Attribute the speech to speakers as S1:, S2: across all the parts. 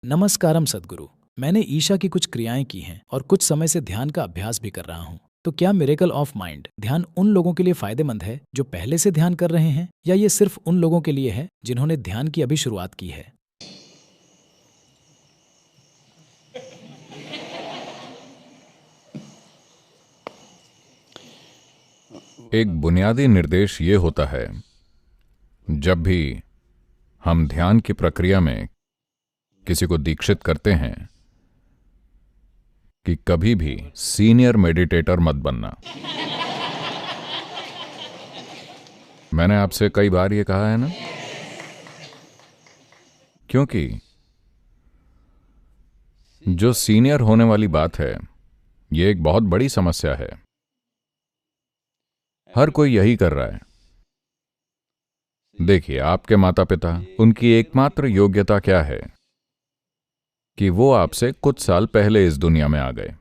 S1: नमस्कारम सद्गुरु। मैंने ईशा की कुछ क्रियाएं की हैं और कुछ समय से ध्यान का अभ्यास भी कर रहा हूँ। तो क्या मिरेकल ऑफ माइंड ध्यान उन लोगों के लिए फायदेमंद है जो पहले से ध्यान कर रहे हैं, या ये सिर्फ उन लोगों के लिए है जिन्होंने ध्यान की अभी शुरुआत की है?
S2: एक बुनियादी निर्देश ये होता है, जब भी हम ध्यान की प्रक्रिया में किसी को दीक्षित करते हैं, कि कभी भी सीनियर मेडिटेटर मत बनना। मैंने आपसे कई बार ये कहा है ना, क्योंकि जो सीनियर होने वाली बात है, ये एक बहुत बड़ी समस्या है। हर कोई यही कर रहा है। देखिए, आपके माता पिता, उनकी एकमात्र योग्यता क्या है कि वो आपसे कुछ साल पहले इस दुनिया में आ गए,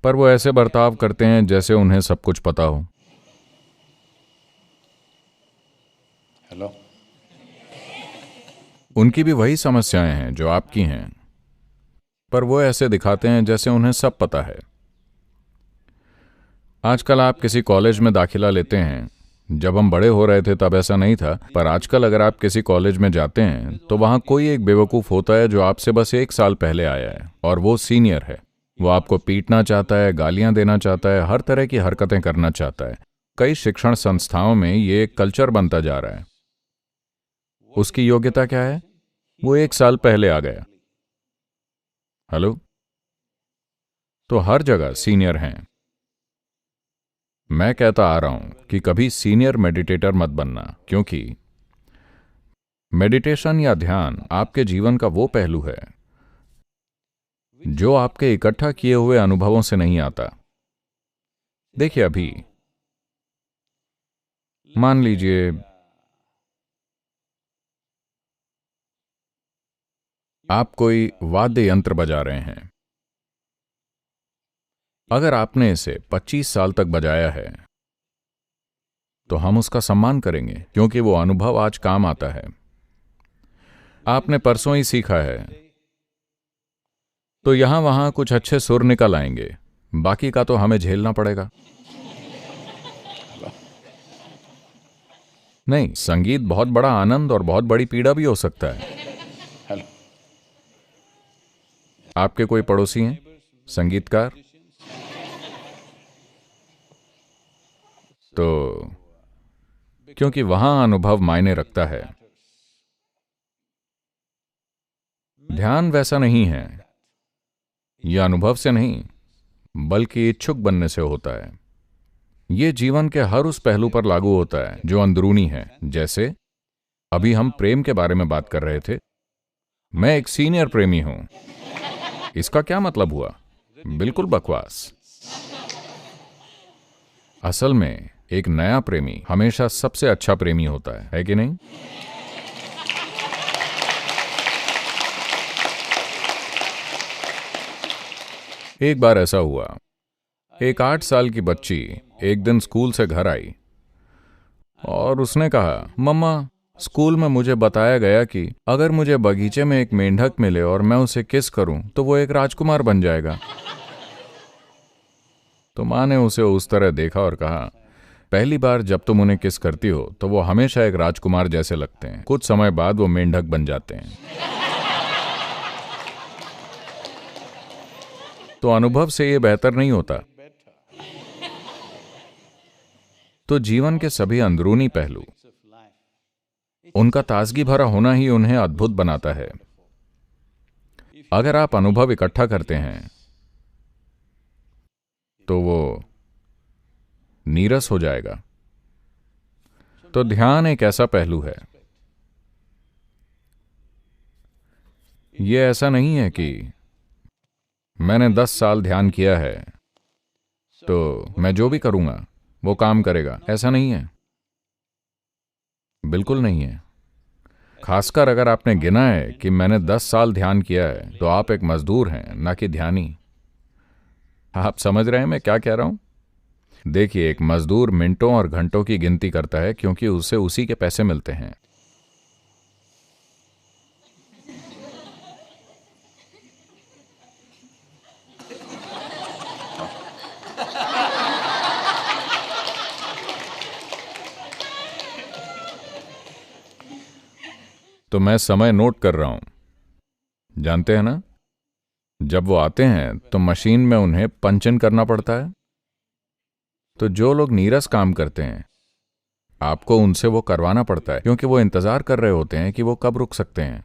S2: पर वो ऐसे बर्ताव करते हैं जैसे उन्हें सब कुछ पता हो।
S3: हेलो।
S2: उनकी भी वही समस्याएं हैं जो आपकी हैं, पर वो ऐसे दिखाते हैं जैसे उन्हें सब पता है। आजकल आप किसी कॉलेज में दाखिला लेते हैं, जब हम बड़े हो रहे थे तब ऐसा नहीं था, पर आजकल अगर आप किसी कॉलेज में जाते हैं तो वहां कोई एक बेवकूफ होता है जो आपसे बस 1 साल पहले आया है, और वो सीनियर है। वो आपको पीटना चाहता है, गालियां देना चाहता है, हर तरह की हरकतें करना चाहता है। कई शिक्षण संस्थाओं में ये एक कल्चर बनता जा रहा है। उसकी योग्यता क्या है? वो 1 साल पहले आ गया। हेलो। तो हर जगह सीनियर हैं। मैं कहता आ रहा हूं कि कभी सीनियर मेडिटेटर मत बनना, क्योंकि मेडिटेशन या ध्यान आपके जीवन का वो पहलू है जो आपके इकट्ठा किए हुए अनुभवों से नहीं आता। देखिए, अभी मान लीजिए आप कोई वाद्य यंत्र बजा रहे हैं। अगर आपने इसे 25 साल तक बजाया है तो हम उसका सम्मान करेंगे, क्योंकि वो अनुभव आज काम आता है। आपने परसों ही सीखा है तो यहां वहां कुछ अच्छे सुर निकल आएंगे, बाकी का तो हमें झेलना पड़ेगा। नहीं, संगीत बहुत बड़ा आनंद और बहुत बड़ी पीड़ा भी हो सकता है।
S3: हेलो।
S2: आपके कोई पड़ोसी हैं संगीतकार? तो क्योंकि वहां अनुभव मायने रखता है। ध्यान वैसा नहीं है। यह अनुभव से नहीं, बल्कि इच्छुक बनने से होता है। यह जीवन के हर उस पहलू पर लागू होता है जो अंदरूनी है। जैसे अभी हम प्रेम के बारे में बात कर रहे थे। मैं एक सीनियर प्रेमी हूं। इसका क्या मतलब हुआ? बिल्कुल बकवास। असल में एक नया प्रेमी हमेशा सबसे अच्छा प्रेमी होता है कि नहीं? एक बार ऐसा हुआ, एक 8 साल की बच्ची एक दिन स्कूल से घर आई और उसने कहा, मम्मा, स्कूल में मुझे बताया गया कि अगर मुझे बगीचे में एक मेंढक मिले और मैं उसे किस करूं तो वो एक राजकुमार बन जाएगा। तो माँ ने उसे उस तरह देखा और कहा, पहली बार जब तुम उन्हें किस करती हो तो वो हमेशा एक राजकुमार जैसे लगते हैं, कुछ समय बाद वो मेंढक बन जाते हैं। तो अनुभव से ये बेहतर नहीं होता। तो जीवन के सभी अंदरूनी पहलू, उनका ताजगी भरा होना ही उन्हें अद्भुत बनाता है। अगर आप अनुभव इकट्ठा करते हैं तो वो नीरस हो जाएगा। तो ध्यान एक ऐसा पहलू है। ये ऐसा नहीं है कि मैंने 10 साल ध्यान किया है तो मैं जो भी करूंगा वो काम करेगा। ऐसा नहीं है, बिल्कुल नहीं है। खासकर अगर आपने गिना है कि मैंने 10 साल ध्यान किया है, तो आप एक मजदूर हैं, ना कि ध्यानी। आप समझ रहे हैं मैं क्या कह रहा हूं? देखिए, एक मजदूर मिनटों और घंटों की गिनती करता है क्योंकि उसे उसी के पैसे मिलते हैं। तो मैं समय नोट कर रहा हूं। जानते हैं ना, जब वो आते हैं तो मशीन में उन्हें पंच इन करना पड़ता है। तो जो लोग नीरस काम करते हैं, आपको उनसे वो करवाना पड़ता है, क्योंकि वो इंतजार कर रहे होते हैं कि वो कब रुक सकते हैं।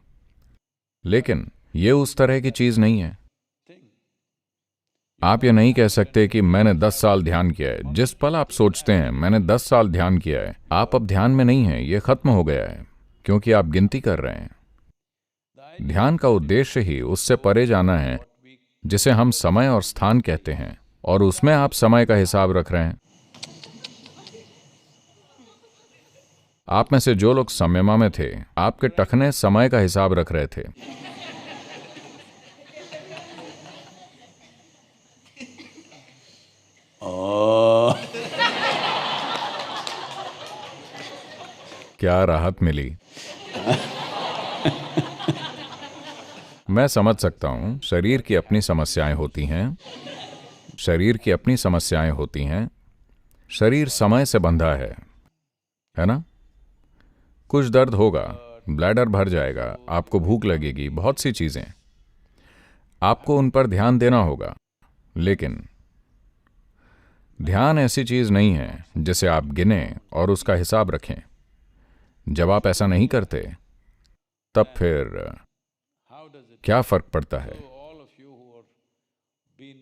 S2: लेकिन ये उस तरह की चीज नहीं है। आप ये नहीं कह सकते कि मैंने 10 साल ध्यान किया है। जिस पल आप सोचते हैं मैंने 10 साल ध्यान किया है, आप अब ध्यान में नहीं हैं, ये खत्म हो गया है, क्योंकि आप गिनती कर रहे हैं। ध्यान का उद्देश्य ही उससे परे जाना है जिसे हम समय और स्थान कहते हैं, और उसमें आप समय का हिसाब रख रहे हैं। आप में से जो लोग संयमा में थे, आपके टखने समय का हिसाब रख रहे थे। क्या राहत मिली। मैं समझ सकता हूं, शरीर की अपनी समस्याएं होती हैं, शरीर की अपनी समस्याएं होती हैं। शरीर समय से बंधा है ना? कुछ दर्द होगा, ब्लैडर भर जाएगा, आपको भूख लगेगी, बहुत सी चीजें, आपको उन पर ध्यान देना होगा। लेकिन ध्यान ऐसी चीज नहीं है जिसे आप गिने और उसका हिसाब रखें। जब आप ऐसा नहीं करते, तब फिर क्या फर्क पड़ता है?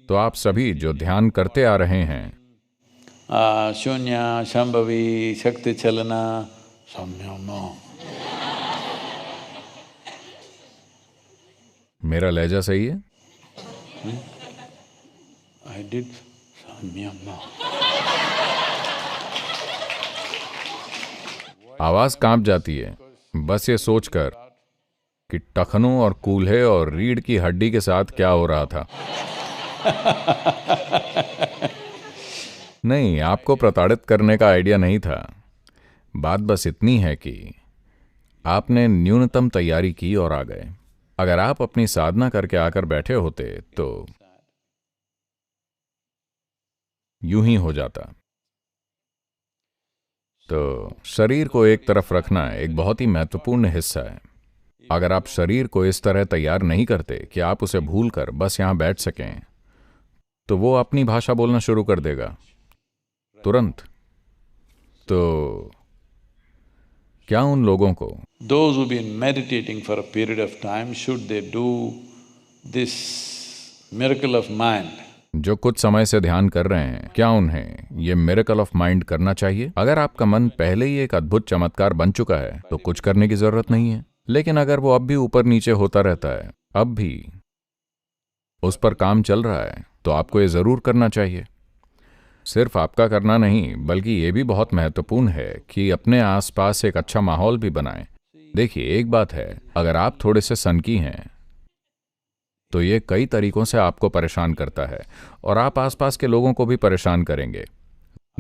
S2: तो आप सभी जो ध्यान करते आ रहे हैं,
S3: शून्य, शंभवी, शक्ति चलना, संयम।
S2: मेरा लहजा सही है?
S3: I did संयम।
S2: आवाज कांप जाती है बस ये सोचकर कि टखनों और कूल्हे और रीढ़ की हड्डी के साथ क्या हो रहा था। नहीं, आपको प्रताड़ित करने का आइडिया नहीं था। बात बस इतनी है कि आपने न्यूनतम तैयारी की और आ गए। अगर आप अपनी साधना करके आकर बैठे होते तो यूं ही हो जाता। तो शरीर को एक तरफ रखना एक बहुत ही महत्वपूर्ण हिस्सा है। अगर आप शरीर को इस तरह तैयार नहीं करते कि आप उसे भूलकर बस यहां बैठ सकें, तो वो अपनी भाषा बोलना शुरू कर देगा तुरंत। तो क्या उन लोगों को,
S3: Those who've been meditating for a period of time, should they do this miracle of mind?
S2: जो कुछ समय से ध्यान कर रहे हैं, क्या उन्हें ये मिरेकल ऑफ माइंड करना चाहिए? अगर आपका मन पहले ही एक अद्भुत चमत्कार बन चुका है तो कुछ करने की जरूरत नहीं है। लेकिन अगर वो अब भी ऊपर नीचे होता रहता है, अब भी उस पर काम चल रहा है, तो आपको ये जरूर करना चाहिए। सिर्फ आपका करना नहीं, बल्कि ये भी बहुत महत्वपूर्ण है कि अपने आसपास एक अच्छा माहौल भी बनाएं। देखिए, एक बात है, अगर आप थोड़े से सनकी हैं तो ये कई तरीकों से आपको परेशान करता है और आप आसपास के लोगों को भी परेशान करेंगे।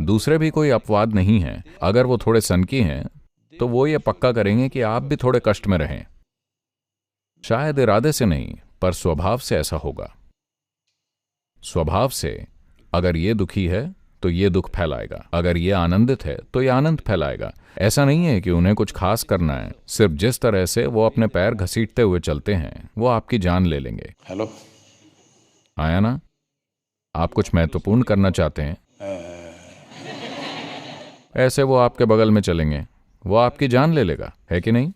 S2: दूसरे भी कोई अपवाद नहीं है। अगर वो थोड़े सनकी हैं तो वो ये पक्का करेंगे कि आप भी थोड़े कष्ट में रहें। शायद इरादे से नहीं, पर स्वभाव से ऐसा होगा। स्वभाव से अगर ये दुखी है तो ये दुख फैलाएगा, अगर ये आनंदित है तो ये आनंद फैलाएगा। ऐसा नहीं है कि उन्हें कुछ खास करना है, सिर्फ जिस तरह से वो अपने पैर घसीटते हुए चलते हैं वो आपकी जान ले लेंगे।
S3: हेलो,
S2: आया ना? आप कुछ महत्वपूर्ण करना चाहते हैं, ऐसे वो आपके बगल में चलेंगे, वो आपकी जान ले लेगा, है कि नहीं?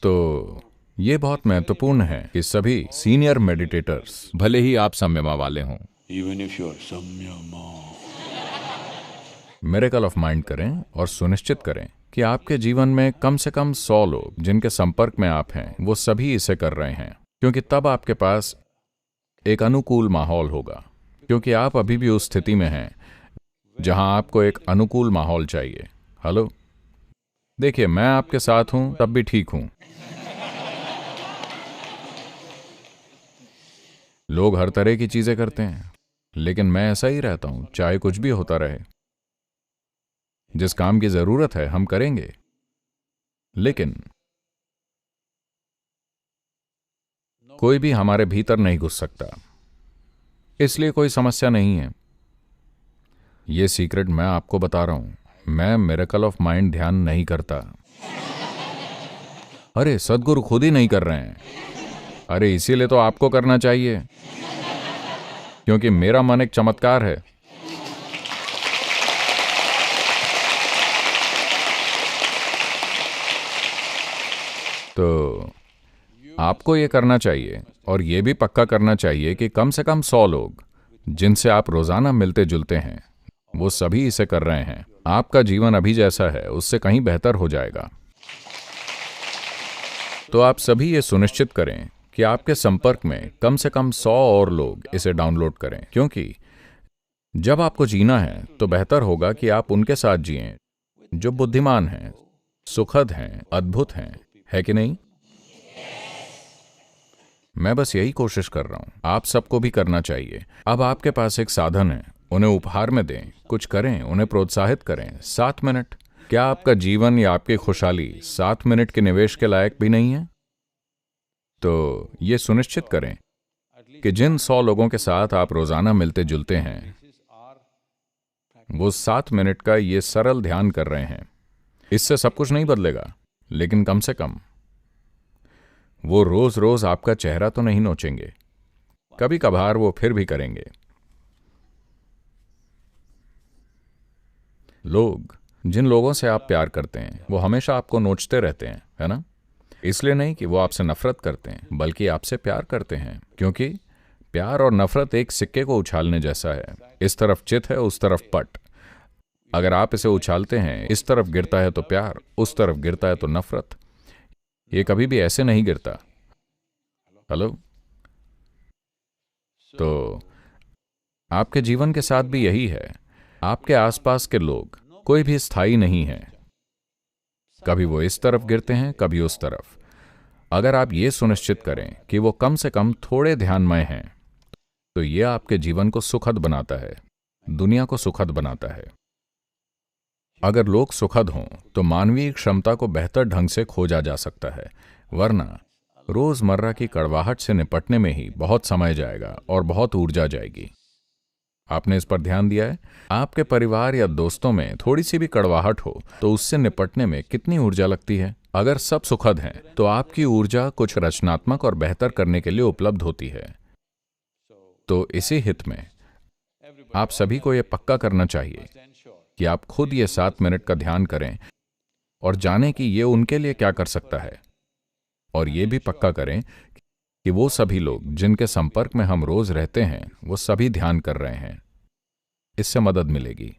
S2: तो ये बहुत महत्वपूर्ण है कि सभी सीनियर मेडिटेटर्स, भले ही आप संयमा वाले हों,
S3: even if you are samyama,
S2: miracle of mind करें और सुनिश्चित करें कि आपके जीवन में कम से कम 100 लोग जिनके संपर्क में आप हैं, वो सभी इसे कर रहे हैं। क्योंकि तब आपके पास एक अनुकूल माहौल होगा, क्योंकि आप अभी भी उस स्थिति में हैं जहां आपको एक अनुकूल माहौल चाहिए। हेलो, देखिए, मैं आपके साथ हूं तब भी ठीक हूं। लोग हर तरह की चीजें करते हैं, लेकिन मैं ऐसा ही रहता हूं, चाहे कुछ भी होता रहे। जिस काम की जरूरत है हम करेंगे, लेकिन कोई भी हमारे भीतर नहीं घुस सकता, इसलिए कोई समस्या नहीं है। यह सीक्रेट मैं आपको बता रहा हूं। मैं मिरेकल ऑफ माइंड ध्यान नहीं करता। अरे सद्गुरु खुद ही नहीं कर रहे हैं। अरे इसीलिए तो आपको करना चाहिए, क्योंकि मेरा मन एक चमत्कार है। तो आपको ये करना चाहिए और ये भी पक्का करना चाहिए कि कम से कम 100 लोग जिनसे आप रोजाना मिलते जुलते हैं वो सभी इसे कर रहे हैं। आपका जीवन अभी जैसा है उससे कहीं बेहतर हो जाएगा। तो आप सभी ये सुनिश्चित करें कि आपके संपर्क में कम से कम 100 और लोग इसे डाउनलोड करें, क्योंकि जब आपको जीना है तो बेहतर होगा कि आप उनके साथ जिएं जो बुद्धिमान हैं, सुखद हैं, अद्भुत हैं, है कि नहीं? मैं बस यही कोशिश कर रहा हूं, आप सबको भी करना चाहिए। अब आपके पास एक साधन है, उन्हें उपहार में दें, कुछ करें, उन्हें प्रोत्साहित करें। 7 मिनट, क्या आपका जीवन या आपकी खुशहाली 7 मिनट के निवेश के लायक भी नहीं है? तो ये सुनिश्चित करें कि जिन 100 लोगों के साथ आप रोजाना मिलते जुलते हैं वो 7 मिनट का ये सरल ध्यान कर रहे हैं। इससे सब कुछ नहीं बदलेगा, लेकिन कम से कम वो रोज रोज आपका चेहरा तो नहीं नोचेंगे, कभी कभार वो फिर भी करेंगे। लोग, जिन लोगों से आप प्यार करते हैं वो हमेशा आपको नोचते रहते हैं, है ना? इसलिए नहीं कि वो आपसे नफरत करते हैं, बल्कि आपसे प्यार करते हैं, क्योंकि प्यार और नफरत एक सिक्के को उछालने जैसा है। इस तरफ चित है, उस तरफ पट। अगर आप इसे उछालते हैं, इस तरफ गिरता है तो प्यार, उस तरफ गिरता है तो नफरत। ये कभी भी ऐसे नहीं गिरता। हेलो? तो आपके जीवन के साथ भी यही है। आपके आसपास के लोग कोई भी स्थायी नहीं है, कभी वो इस तरफ गिरते हैं, कभी उस तरफ। अगर आप ये सुनिश्चित करें कि वो कम से कम थोड़े ध्यानमय हैं, तो ये आपके जीवन को सुखद बनाता है, दुनिया को सुखद बनाता है। अगर लोग सुखद हों तो मानवीय क्षमता को बेहतर ढंग से खोजा जा सकता है, वरना रोजमर्रा की कड़वाहट से निपटने में ही बहुत समय जाएगा और बहुत ऊर्जा जाएगी। आपने इस पर ध्यान दिया है? आपके परिवार या दोस्तों में थोड़ी सी भी कड़वाहट हो तो उससे निपटने में कितनी ऊर्जा लगती है। अगर सब सुखद हैं तो आपकी ऊर्जा कुछ रचनात्मक और बेहतर करने के लिए उपलब्ध होती है। तो इसी हित में आप सभी को यह पक्का करना चाहिए कि आप खुद ये 7 मिनट का ध्यान करें और जानें कि ये उनके लिए क्या कर सकता है। और ये भी पक्का करें कि वो सभी लोग जिनके संपर्क में हम रोज रहते हैं वो सभी ध्यान कर रहे हैं। इससे मदद मिलेगी।